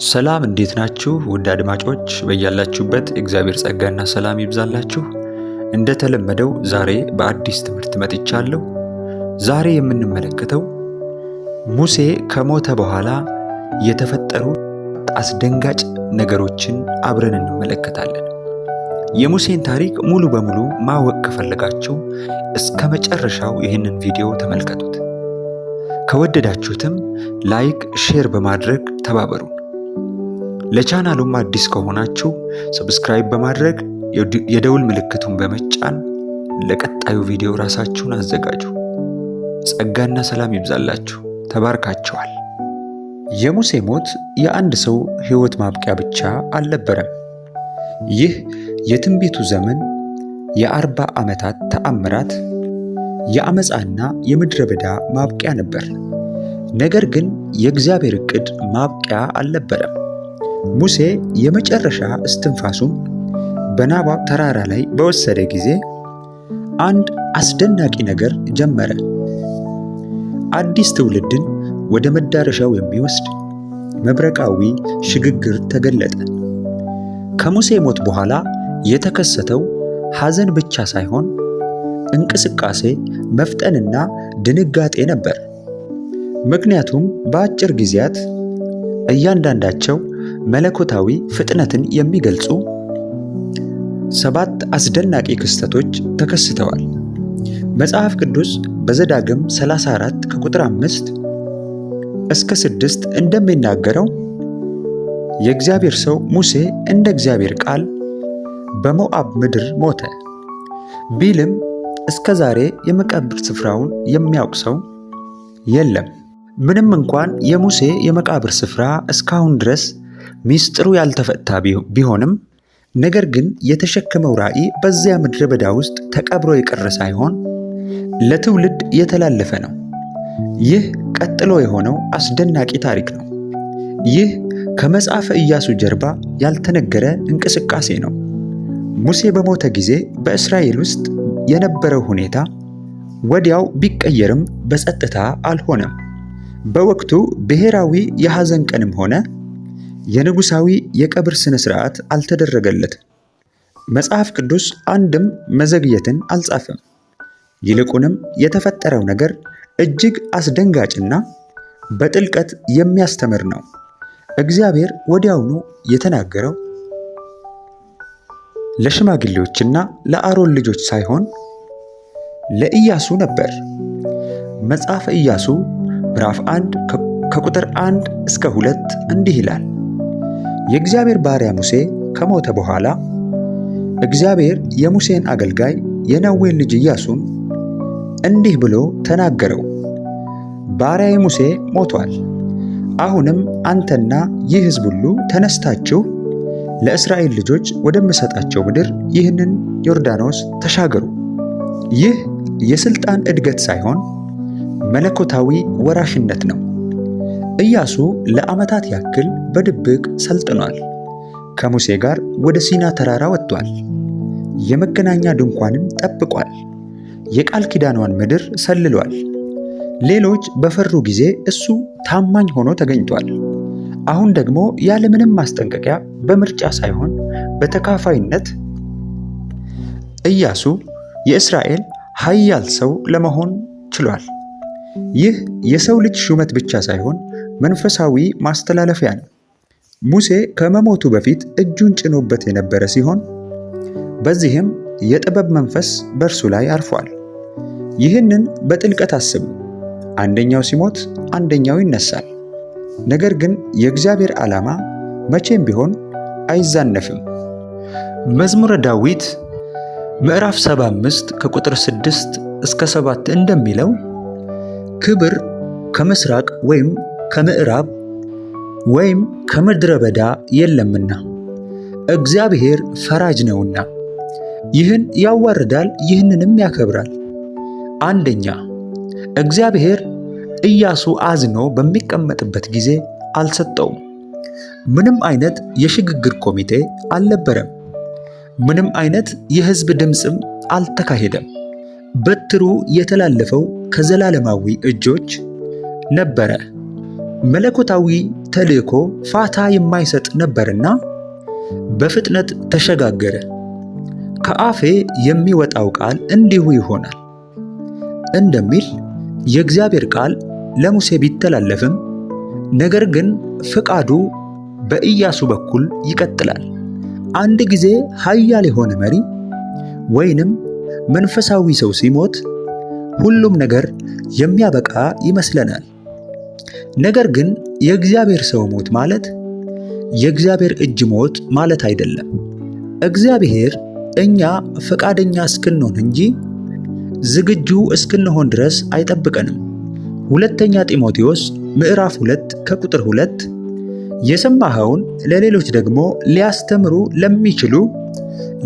ሰላም እንዴት ናችሁ? ውድ አድማጮች በያላችሁበት እግዚአብሔር ጸጋና ሰላም ይብዛላችሁ። እንደተለመደው ዛሬ በአዲስ ትምህርት መጥቻለሁ። ዛሬ የምንመለከተው ሙሴ ከሞተ በኋላ የተፈጠሩ አስደንጋጭ ነገሮችን አብረን እንመለከታለን። የሙሴን ታሪክ ሙሉ በሙሉ ማወቅ ከፈለጋችሁ እስከ መጨረሻው ይህንን ቪዲዮ ተመልከቱት። ከወደዳችሁትም ላይክ፣ ሼር በማድረግ ተባበሩን። ለቻናሉም አዲስ ከሆናችሁ ሰብስክራይብ በማድረግ የደውል ምልክቱን በመጫን ለቀጣዩ ቪዲዮ ራሳችሁን አዘጋጁ። ጸጋና ሰላም ይብዛላችሁ። ተባርካችኋል። የሙሴ ሞት የአንድ ሰው ሕይወት ማብቂያ ብቻ አልነበረም። ይህ የትንቢቱ ዘመን የ40 ዓመታት ተአምራት፣ የአመፃና የምድረ በዳ ማብቂያ ነበር። ነገር ግን የእግዚአብሔር ዕቅድ ማብቂያ አልነበረም። ሙሴ የመጨረሻ እስትንፋሱን በናባው ተራራ ላይ በወሰደ ጊዜ አንድ አስደናቂ ነገር ጀመረ። አዲስ ትውልድን ወደ መዳረሻው የሚወስድ መብረቃዊ ሽግግር ተገለጠ። ከሙሴ ሞት በኋላ የተከሰተው ሐዘን ብቻ ሳይሆን እንቅስቃሴ፣ መፍጠንና ድንጋጤ ነበር። ምክንያቱም በአጭር ጊዜያት እያንዳንዳቸው መለኮታዊ ፍጥነትን የሚገልጹ 7 አስደናቂ ክስተቶች ተከስተዋል። መጽሐፍ ቅዱስ በዘዳግም 34 ከቁጥር 5 እስከ 6 እንደሚናገረው የእግዚአብሔር ሰው ሙሴ እንደ እግዚአብሔር ቃል በሞዓብ ምድር ሞተ ቢልም እስከ ዛሬ የመቃብር ስፍራውን የሚያውቅ ሰው የለም። ምንም እንኳን የሙሴ የመቃብር ስፍራ እስካሁን ድረስ ሚስጥሩ ያልተፈታ ቢሆንም፣ ነገር ግን የተሸከመው ራእይ በዚያ ምድረ በዳ ውስጥ ተቀብሮ የቀረ ሳይሆን ለትውልድ የተላለፈ ነው። ይህ ቀጥሎ የሆነው አስደናቂ ታሪክ ነው። ይህ ከመጽሐፈ ኢያሱ ጀርባ ያልተነገረ እንቅስቃሴ ነው። ሙሴ በሞተ ጊዜ በእስራኤል ውስጥ የነበረው ሁኔታ ወዲያው ቢቀየርም በጸጥታ አልሆነም። በወቅቱ ብሔራዊ የሐዘን ቀንም ሆነ የንጉሣዊ የቀብር ሥነ ሥርዓት አልተደረገለትም። መጽሐፍ ቅዱስ አንድም መዘግየትን አልጻፈም። ይልቁንም የተፈጠረው ነገር እጅግ አስደንጋጭና በጥልቀት የሚያስተምር ነው። እግዚአብሔር ወዲያውኑ የተናገረው ለሽማግሌዎችና ለአሮን ልጆች ሳይሆን ለኢያሱ ነበር። መጽሐፈ ኢያሱ ምዕራፍ 1 ከቁጥር 1 እስከ 2 እንዲህ ይላል። የእግዚአብሔር ባሪያ ሙሴ ከሞተ በኋላ እግዚአብሔር የሙሴን አገልጋይ የነዌን ልጅ ኢያሱን እንዲህ ብሎ ተናገረው። ባሪያዬ ሙሴ ሞቷል። አሁንም አንተና ይህ ሕዝብ ሁሉ ተነስታችሁ ለእስራኤል ልጆች ወደምሰጣቸው ምድር ይህንን ዮርዳኖስ ተሻገሩ። ይህ የሥልጣን እድገት ሳይሆን መለኮታዊ ወራሽነት ነው። ኢያሱ ለዓመታት ያክል በድብቅ ሰልጥኗል። ከሙሴ ጋር ወደ ሲና ተራራ ወጥቷል። የመገናኛ ድንኳንን ጠብቋል። የቃል ኪዳኗን ምድር ሰልሏል። ሌሎች በፈሩ ጊዜ እሱ ታማኝ ሆኖ ተገኝቷል። አሁን ደግሞ ያለምንም ማስጠንቀቂያ በምርጫ ሳይሆን በተካፋይነት ኢያሱ የእስራኤል ኃያል ሰው ለመሆን ችሏል። ይህ የሰው ልጅ ሹመት ብቻ ሳይሆን መንፈሳዊ ማስተላለፊያ ነው። ሙሴ ከመሞቱ በፊት እጁን ጭኖበት የነበረ ሲሆን በዚህም የጥበብ መንፈስ በእርሱ ላይ አርፏል። ይህንን በጥልቀት አስቡ። አንደኛው ሲሞት አንደኛው ይነሳል። ነገር ግን የእግዚአብሔር ዓላማ መቼም ቢሆን አይዛነፍም። መዝሙረ ዳዊት ምዕራፍ 75 ከቁጥር 6 እስከ 7 እንደሚለው ክብር ከምስራቅ ወይም ከምዕራብ ወይም ከምድረ በዳ የለምና እግዚአብሔር ፈራጅ ነውና፣ ይህን ያዋርዳል፣ ይህንንም ያከብራል። አንደኛ፣ እግዚአብሔር ኢያሱ አዝኖ በሚቀመጥበት ጊዜ አልሰጠውም። ምንም አይነት የሽግግር ኮሚቴ አልነበረም። ምንም አይነት የሕዝብ ድምፅም አልተካሄደም። በትሩ የተላለፈው ከዘላለማዊ እጆች ነበረ። መለኮታዊ ተልእኮ ፋታ የማይሰጥ ነበርና በፍጥነት ተሸጋገረ። ከአፌ የሚወጣው ቃል እንዲሁ ይሆናል እንደሚል የእግዚአብሔር ቃል ለሙሴ ቢተላለፍም ነገር ግን ፍቃዱ በኢያሱ በኩል ይቀጥላል። አንድ ጊዜ ኃያል የሆነ መሪ ወይንም መንፈሳዊ ሰው ሲሞት ሁሉም ነገር የሚያበቃ ይመስለናል። ነገር ግን የእግዚአብሔር ሰው ሞት ማለት የእግዚአብሔር እጅ ሞት ማለት አይደለም። እግዚአብሔር እኛ ፈቃደኛ እስክንሆን እንጂ ዝግጁ እስክንሆን ድረስ አይጠብቀንም። ሁለተኛ ጢሞቴዎስ ምዕራፍ 2 ከቁጥር 2 የሰማኸውን ለሌሎች ደግሞ ሊያስተምሩ ለሚችሉ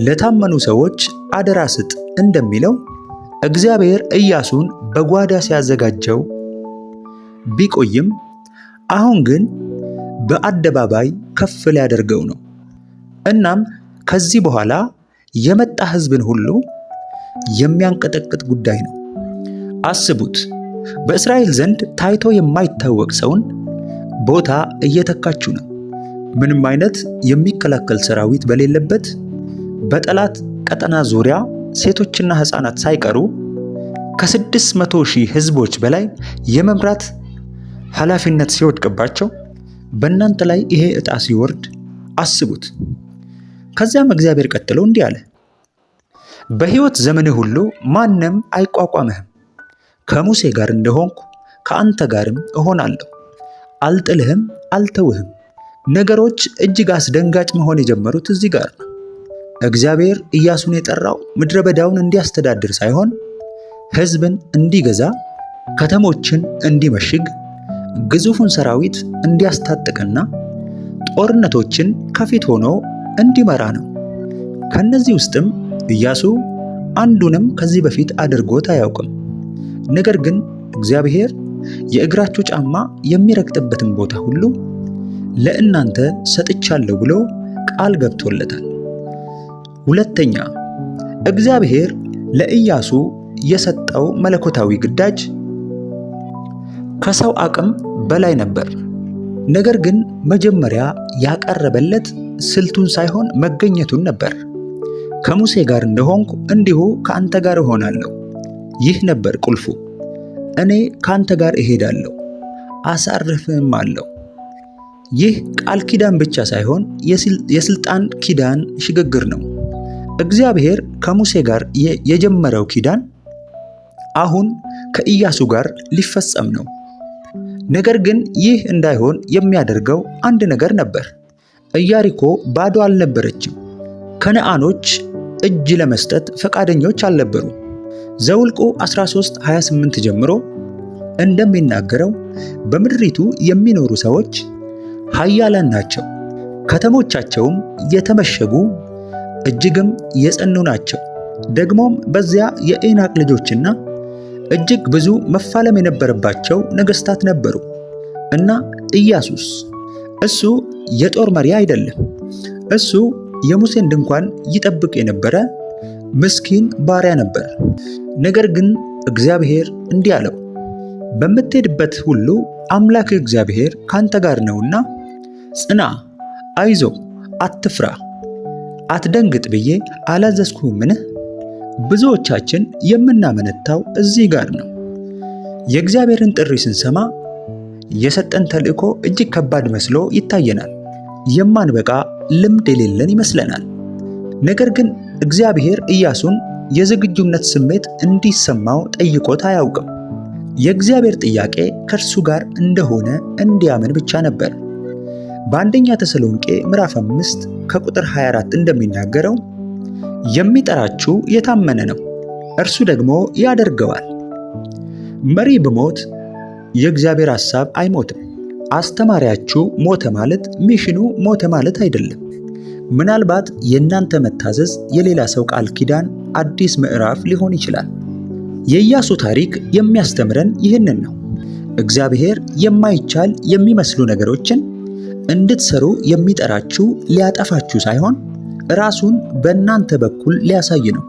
ለታመኑ ሰዎች አደራ ስጥ እንደሚለው እግዚአብሔር ኢያሱን በጓዳ ሲያዘጋጀው ቢቆይም አሁን ግን በአደባባይ ከፍ ሊያደርገው ነው። እናም ከዚህ በኋላ የመጣ ሕዝብን ሁሉ የሚያንቀጠቅጥ ጉዳይ ነው። አስቡት፣ በእስራኤል ዘንድ ታይቶ የማይታወቅ ሰውን ቦታ እየተካችሁ ነው። ምንም አይነት የሚከላከል ሰራዊት በሌለበት በጠላት ቀጠና ዙሪያ ሴቶችና ሕፃናት ሳይቀሩ ከ600,000 ሕዝቦች በላይ የመምራት ኃላፊነት ሲወድቅባቸው በእናንተ ላይ ይሄ ዕጣ ሲወርድ አስቡት። ከዚያም እግዚአብሔር ቀጥሎ እንዲህ አለ፣ በሕይወት ዘመንህ ሁሉ ማንም አይቋቋምህም። ከሙሴ ጋር እንደሆንኩ ከአንተ ጋርም እሆናለሁ። አልጥልህም፣ አልተውህም። ነገሮች እጅግ አስደንጋጭ መሆን የጀመሩት እዚህ ጋር ነው። እግዚአብሔር ኢያሱን የጠራው ምድረ በዳውን እንዲያስተዳድር ሳይሆን ሕዝብን እንዲገዛ፣ ከተሞችን እንዲመሽግ፣ ግዙፉን ሰራዊት እንዲያስታጥቅና ጦርነቶችን ከፊት ሆኖ እንዲመራ ነው። ከነዚህ ውስጥም ኢያሱ አንዱንም ከዚህ በፊት አድርጎት አያውቅም። ነገር ግን እግዚአብሔር የእግራችሁ ጫማ የሚረግጥበትን ቦታ ሁሉ ለእናንተ ሰጥቻለሁ ብሎ ቃል ገብቶለታል። ሁለተኛ፣ እግዚአብሔር ለኢያሱ የሰጠው መለኮታዊ ግዳጅ ከሰው አቅም በላይ ነበር። ነገር ግን መጀመሪያ ያቀረበለት ስልቱን ሳይሆን መገኘቱን ነበር። ከሙሴ ጋር እንደሆንኩ እንዲሁ ከአንተ ጋር እሆናለሁ። ይህ ነበር ቁልፉ። እኔ ከአንተ ጋር እሄዳለሁ፣ አሳርፍህም አለው። ይህ ቃል ኪዳን ብቻ ሳይሆን የስልጣን ኪዳን ሽግግር ነው። እግዚአብሔር ከሙሴ ጋር የጀመረው ኪዳን አሁን ከኢያሱ ጋር ሊፈጸም ነው። ነገር ግን ይህ እንዳይሆን የሚያደርገው አንድ ነገር ነበር። ኢያሪኮ ባዶ አልነበረችም። ከነዓኖች እጅ ለመስጠት ፈቃደኞች አልነበሩም። ዘውልቁ 13:28 ጀምሮ እንደሚናገረው በምድሪቱ የሚኖሩ ሰዎች ኃያላን ናቸው፣ ከተሞቻቸውም የተመሸጉ እጅግም የጸኑ ናቸው። ደግሞም በዚያ የዔናቅ ልጆችና እጅግ ብዙ መፋለም የነበረባቸው ነገሥታት ነበሩ። እና ኢያሱስ እሱ የጦር መሪ አይደለም። እሱ የሙሴን ድንኳን ይጠብቅ የነበረ ምስኪን ባሪያ ነበር። ነገር ግን እግዚአብሔር እንዲህ አለው፣ በምትሄድበት ሁሉ አምላክህ እግዚአብሔር ካንተ ጋር ነውና ጽና፣ አይዞ፣ አትፍራ፣ አትደንግጥ ብዬ አላዘዝኩህምን? ብዙዎቻችን የምናመነታው እዚህ ጋር ነው። የእግዚአብሔርን ጥሪ ስንሰማ የሰጠን ተልእኮ እጅግ ከባድ መስሎ ይታየናል። የማንበቃ ልምድ የሌለን ይመስለናል። ነገር ግን እግዚአብሔር ኢያሱን የዝግጁነት ስሜት እንዲሰማው ጠይቆት አያውቅም። የእግዚአብሔር ጥያቄ ከእርሱ ጋር እንደሆነ እንዲያምን ብቻ ነበር። በአንደኛ ተሰሎንቄ ምዕራፍ 5 ከቁጥር 24 እንደሚናገረው የሚጠራችሁ የታመነ ነው፣ እርሱ ደግሞ ያደርገዋል። መሪ ብሞት የእግዚአብሔር ሐሳብ አይሞትም። አስተማሪያችሁ ሞተ ማለት ሚሽኑ ሞተ ማለት አይደለም። ምናልባት የእናንተ መታዘዝ የሌላ ሰው ቃል ኪዳን አዲስ ምዕራፍ ሊሆን ይችላል። የኢያሱ ታሪክ የሚያስተምረን ይህንን ነው። እግዚአብሔር የማይቻል የሚመስሉ ነገሮችን እንድትሰሩ የሚጠራችሁ ሊያጠፋችሁ ሳይሆን ራሱን በእናንተ በኩል ሊያሳይ ነው።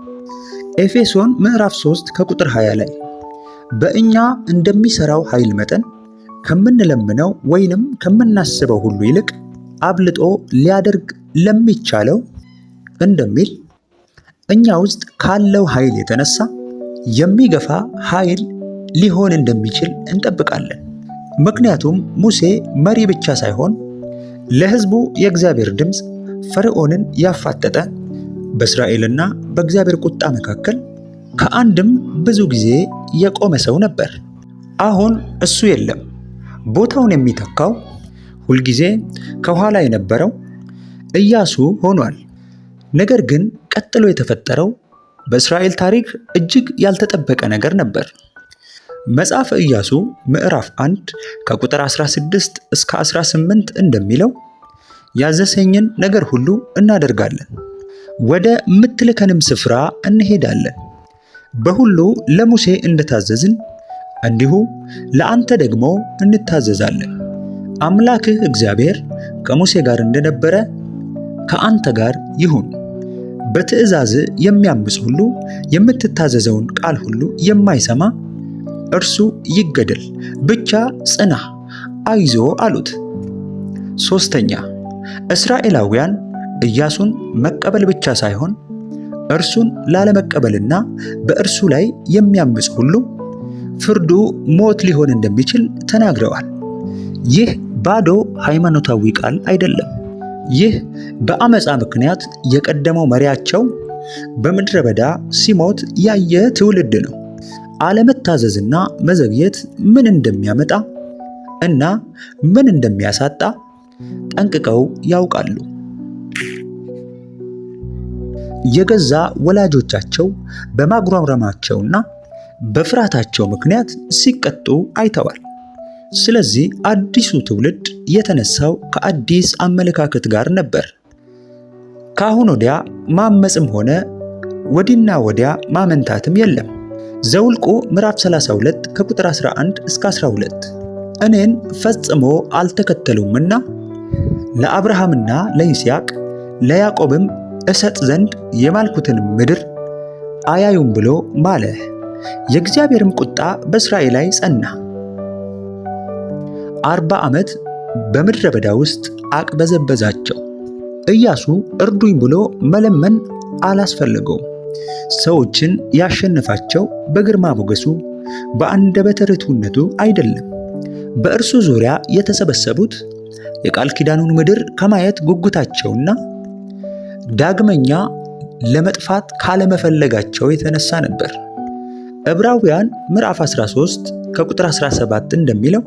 ኤፌሶን ምዕራፍ 3 ከቁጥር 20 ላይ በእኛ እንደሚሰራው ኃይል መጠን ከምንለምነው ወይንም ከምናስበው ሁሉ ይልቅ አብልጦ ሊያደርግ ለሚቻለው እንደሚል እኛ ውስጥ ካለው ኃይል የተነሳ የሚገፋ ኃይል ሊሆን እንደሚችል እንጠብቃለን። ምክንያቱም ሙሴ መሪ ብቻ ሳይሆን ለሕዝቡ የእግዚአብሔር ድምፅ ፈርዖንን ያፋጠጠ፣ በእስራኤልና በእግዚአብሔር ቁጣ መካከል ከአንድም ብዙ ጊዜ የቆመ ሰው ነበር። አሁን እሱ የለም። ቦታውን የሚተካው ሁልጊዜ ከኋላ የነበረው ኢያሱ ሆኗል። ነገር ግን ቀጥሎ የተፈጠረው በእስራኤል ታሪክ እጅግ ያልተጠበቀ ነገር ነበር። መጽሐፈ ኢያሱ ምዕራፍ 1 ከቁጥር 16 እስከ 18 እንደሚለው ያዘዘኝን ነገር ሁሉ እናደርጋለን፣ ወደ ምትልከንም ስፍራ እንሄዳለን። በሁሉ ለሙሴ እንደታዘዝን እንዲሁ ለአንተ ደግሞ እንታዘዛለን። አምላክህ እግዚአብሔር ከሙሴ ጋር እንደነበረ ከአንተ ጋር ይሁን። በትእዛዝ የሚያምፅ ሁሉ የምትታዘዘውን ቃል ሁሉ የማይሰማ እርሱ ይገደል። ብቻ ጽና፣ አይዞ አሉት። ሶስተኛ፣ እስራኤላውያን ኢያሱን መቀበል ብቻ ሳይሆን እርሱን ላለመቀበልና በእርሱ ላይ የሚያምፅ ሁሉ ፍርዱ ሞት ሊሆን እንደሚችል ተናግረዋል። ይህ ባዶ ሃይማኖታዊ ቃል አይደለም። ይህ በአመፃ ምክንያት የቀደመው መሪያቸው በምድረ በዳ ሲሞት ያየ ትውልድ ነው። አለመታዘዝና መዘግየት ምን እንደሚያመጣ እና ምን እንደሚያሳጣ ጠንቅቀው ያውቃሉ። የገዛ ወላጆቻቸው በማጉረምረማቸውና በፍርሃታቸው ምክንያት ሲቀጡ አይተዋል። ስለዚህ አዲሱ ትውልድ የተነሳው ከአዲስ አመለካከት ጋር ነበር። ከአሁን ወዲያ ማመፅም ሆነ ወዲና ወዲያ ማመንታትም የለም። ዘውልቁ ምዕራፍ 32 ከቁጥር 11 እስከ 12 እኔን ፈጽሞ አልተከተሉምና ለአብርሃምና ለይስሐቅ ለያዕቆብም እሰጥ ዘንድ የማልኩትን ምድር አያዩም ብሎ ማለ። የእግዚአብሔርም ቁጣ በእስራኤል ላይ ጸና። 40 ዓመት በምድረ በዳ ውስጥ አቅበዘበዛቸው። ኢያሱ እርዱኝ ብሎ መለመን አላስፈለገውም። ሰዎችን ያሸነፋቸው በግርማ ሞገሱ በአንደበተ ርቱዕነቱ አይደለም። በእርሱ ዙሪያ የተሰበሰቡት የቃል ኪዳኑን ምድር ከማየት ጉጉታቸውና ዳግመኛ ለመጥፋት ካለመፈለጋቸው የተነሳ ነበር። ዕብራውያን ምዕራፍ 13 ከቁጥር 17 እንደሚለው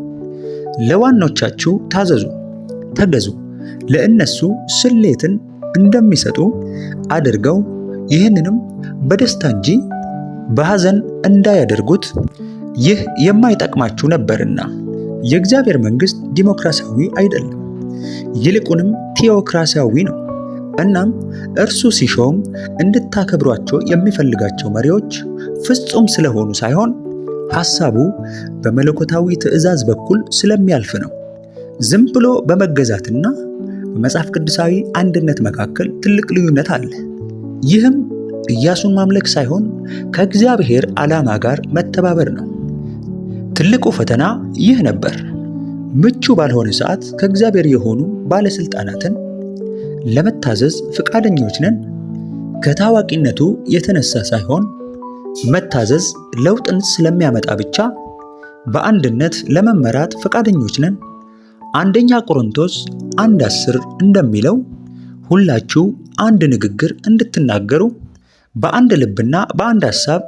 ለዋኖቻችሁ ታዘዙ፣ ተገዙ፣ ለእነሱ ስሌትን እንደሚሰጡ አድርገው ይህንንም በደስታ እንጂ በሐዘን እንዳያደርጉት ይህ የማይጠቅማችሁ ነበርና። የእግዚአብሔር መንግሥት ዲሞክራሲያዊ አይደለም፣ ይልቁንም ቴዎክራሲያዊ ነው። እናም እርሱ ሲሾም እንድታከብሯቸው የሚፈልጋቸው መሪዎች ፍጹም ስለሆኑ ሳይሆን ሐሳቡ በመለኮታዊ ትእዛዝ በኩል ስለሚያልፍ ነው። ዝም ብሎ በመገዛትና በመጽሐፍ ቅዱሳዊ አንድነት መካከል ትልቅ ልዩነት አለ። ይህም ኢያሱን ማምለክ ሳይሆን ከእግዚአብሔር ዓላማ ጋር መተባበር ነው። ትልቁ ፈተና ይህ ነበር። ምቹ ባልሆነ ሰዓት ከእግዚአብሔር የሆኑ ባለስልጣናትን ለመታዘዝ ፈቃደኞች ነን። ከታዋቂነቱ የተነሳ ሳይሆን መታዘዝ ለውጥን ስለሚያመጣ ብቻ በአንድነት ለመመራት ፈቃደኞች ነን። አንደኛ ቆሮንቶስ 1:10 እንደሚለው ሁላችሁ አንድ ንግግር እንድትናገሩ በአንድ ልብና በአንድ ሐሳብ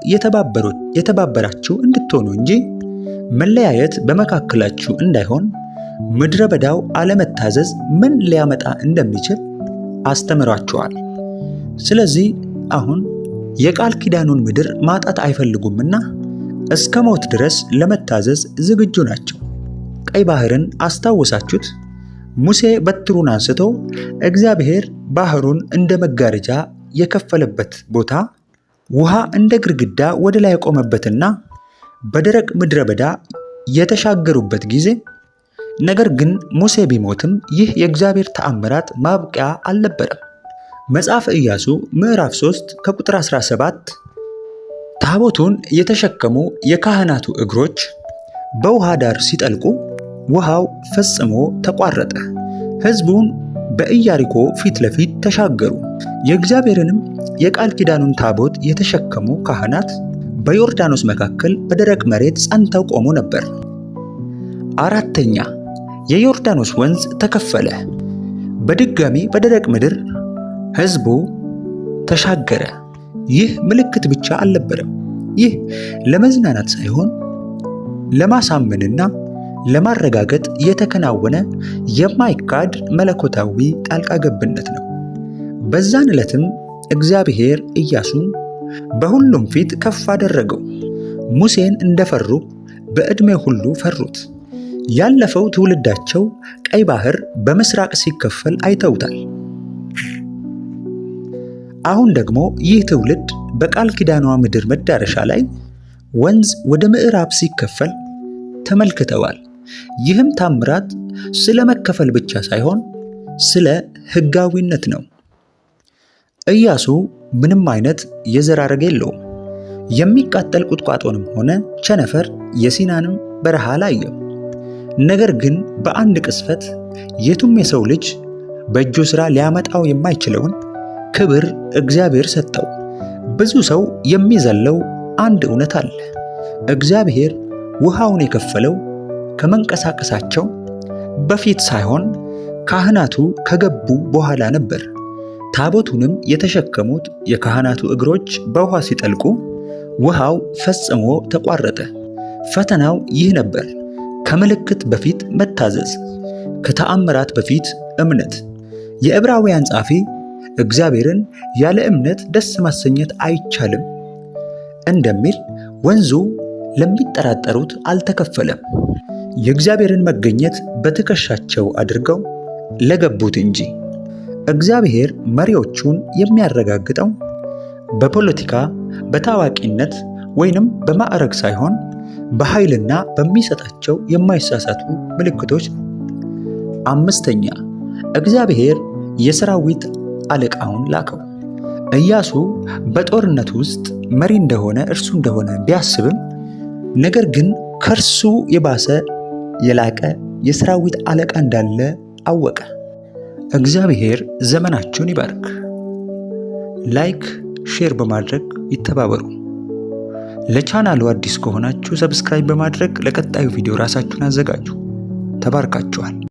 የተባበራችሁ እንድትሆኑ እንጂ መለያየት በመካከላችሁ እንዳይሆን ምድረ በዳው አለመታዘዝ ምን ሊያመጣ እንደሚችል አስተምሯቸዋል። ስለዚህ አሁን የቃል ኪዳኑን ምድር ማጣት አይፈልጉምና እስከ ሞት ድረስ ለመታዘዝ ዝግጁ ናቸው። ቀይ ባህርን አስታወሳችሁት? ሙሴ በትሩን አንስቶ እግዚአብሔር ባህሩን እንደ መጋረጃ የከፈለበት ቦታ ውሃ እንደ ግድግዳ ወደ ላይ የቆመበትና በደረቅ ምድረ በዳ የተሻገሩበት ጊዜ። ነገር ግን ሙሴ ቢሞትም ይህ የእግዚአብሔር ተአምራት ማብቂያ አልነበረም። መጽሐፈ ኢያሱ ምዕራፍ 3 ከቁጥር 17 ታቦቱን የተሸከሙ የካህናቱ እግሮች በውሃ ዳር ሲጠልቁ ውሃው ፈጽሞ ተቋረጠ። ሕዝቡን በኢያሪኮ ፊት ለፊት ተሻገሩ። የእግዚአብሔርንም የቃል ኪዳኑን ታቦት የተሸከሙ ካህናት በዮርዳኖስ መካከል በደረቅ መሬት ጸንተው ቆሞ ነበር። አራተኛ፣ የዮርዳኖስ ወንዝ ተከፈለ። በድጋሚ በደረቅ ምድር ሕዝቡ ተሻገረ። ይህ ምልክት ብቻ አልነበረም። ይህ ለመዝናናት ሳይሆን ለማሳመንና ለማረጋገጥ የተከናወነ የማይካድ መለኮታዊ ጣልቃ ገብነት ነው። በዛን ዕለትም እግዚአብሔር ኢያሱን በሁሉም ፊት ከፍ አደረገው። ሙሴን እንደፈሩ በዕድሜው ሁሉ ፈሩት። ያለፈው ትውልዳቸው ቀይ ባህር በምስራቅ ሲከፈል አይተውታል። አሁን ደግሞ ይህ ትውልድ በቃል ኪዳኗ ምድር መዳረሻ ላይ ወንዝ ወደ ምዕራብ ሲከፈል ተመልክተዋል። ይህም ታምራት ስለ መከፈል ብቻ ሳይሆን ስለ ሕጋዊነት ነው። ኢያሱ ምንም አይነት የዘር ሐረግ የለውም። የሚቃጠል ቁጥቋጦንም ሆነ ቸነፈር የሲናንም በረሃ አላየም። ነገር ግን በአንድ ቅስፈት የቱም የሰው ልጅ በእጁ ሥራ ሊያመጣው የማይችለውን ክብር እግዚአብሔር ሰጠው። ብዙ ሰው የሚዘለው አንድ እውነት አለ። እግዚአብሔር ውሃውን የከፈለው ከመንቀሳቀሳቸው በፊት ሳይሆን ካህናቱ ከገቡ በኋላ ነበር። ታቦቱንም የተሸከሙት የካህናቱ እግሮች በውሃ ሲጠልቁ ውሃው ፈጽሞ ተቋረጠ። ፈተናው ይህ ነበር። ከምልክት በፊት መታዘዝ፣ ከተአምራት በፊት እምነት። የዕብራውያን ጻፊ እግዚአብሔርን ያለ እምነት ደስ ማሰኘት አይቻልም እንደሚል ወንዙ ለሚጠራጠሩት አልተከፈለም። የእግዚአብሔርን መገኘት በትከሻቸው አድርገው ለገቡት እንጂ። እግዚአብሔር መሪዎቹን የሚያረጋግጠው በፖለቲካ፣ በታዋቂነት ወይንም በማዕረግ ሳይሆን በኃይልና በሚሰጣቸው የማይሳሳቱ ምልክቶች ነው። አምስተኛ፣ እግዚአብሔር የሰራዊት አለቃውን ላከው። ኢያሱ በጦርነት ውስጥ መሪ እንደሆነ እርሱ እንደሆነ ቢያስብም ነገር ግን ከእርሱ የባሰ የላቀ የሰራዊት አለቃ እንዳለ አወቀ። እግዚአብሔር ዘመናችሁን ይባርክ። ላይክ፣ ሼር በማድረግ ይተባበሩ። ለቻናሉ አዲስ ከሆናችሁ ሰብስክራይብ በማድረግ ለቀጣዩ ቪዲዮ ራሳችሁን አዘጋጁ። ተባርካችኋል።